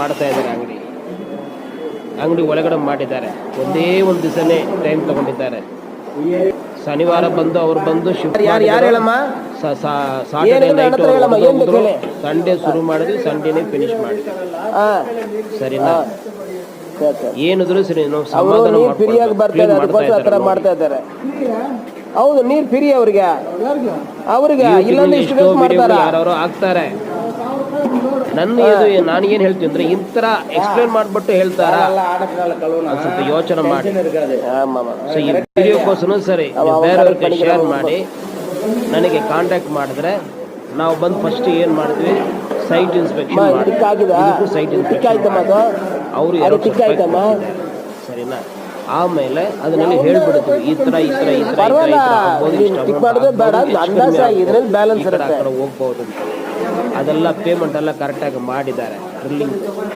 ಮಾಡ್ತಾ ಇದ್ದಾರೆ. ಅಂಗಡಿ ಒಳಗಡೆ ಮಾಡಿದ್ದಾರೆ. ಒಂದೇ ಒಂದು ದಿವಸನೇ ಟೈಮ್ ತಗೊಂಡಿದ್ದಾರೆ. ಶನಿವಾರ ಬಂದು ಅವ್ರು ಬಂದು ಯಾರು ಹೇಳಮ್ಮ, ಸಾಟರ್ಡೆ ನೈಟ್ ಸಂಡೇ ಶುರು ಮಾಡಿದ್ವಿ, ಸಂಡೇನೇ ಫಿನಿಶ್ ಮಾಡಿದ್ವಿ. ಸರಿನಾ? ಏನಿದ್ರು ಸರಿ ನಾವು ಸಮಾಧಾನ ಮಾಡ್ತಾ ಇದ್ದಾರೆ. ಹೌದು, ನೀರು ಫ್ರೀ ಅವ್ರಿಗೆ ಇಲ್ಲೊಂದು ಇಷ್ಟು ಯಾರು ಆಗ್ತಾರೆ. ನನ್ನ ಇದು ನಾನು ಏನು ಹೇಳ್ತೀನಿ ಅಂದ್ರೆ ಇಂತರ ಎಕ್ಸ್ಪ್ಲೇನ್ ಮಾಡ್ಬಿಟ್ಟು ಹೇಳ್ತಾರ, ಸ್ವಲ್ಪ ಯೋಚನೆ ಮಾಡಿ. ಸೊ ಈ ವಿಡಿಯೋಕ್ಕೋಸ್ಕರ ಸರಿ ಬೇರೆಯವ್ರಿಗೆ ಶೇರ್ ಮಾಡಿ ನನಗೆ ಕಾಂಟ್ಯಾಕ್ಟ್ ಮಾಡಿದ್ರೆ ನಾವು ಬಂದು ಫಸ್ಟ್ ಏನು ಮಾಡ್ತೀವಿ, ಸೈಟ್ ಇನ್ಸ್ಪೆಕ್ಷನ್ ಮಾಡಿ. ಸೈಟ್ ಇನ್ಸ್ಪೆಕ್ಷನ್ ಅವರು ಸರಿನಾ? ಆಮೇಲೆ ಅದನ್ನೆಲ್ಲ ಹೇಳ್ಬಿಡ್ತೀವಿ, ಈ ತರ ಹೋಗ್ಬೋದು. ಅದೆಲ್ಲ ಪೇಮೆಂಟ್ ಎಲ್ಲ ಕರೆಕ್ಟಾಗಿ ಮಾಡಿದ್ದಾರೆ. ಡ್ರಿಲ್ಲಿಂಗ್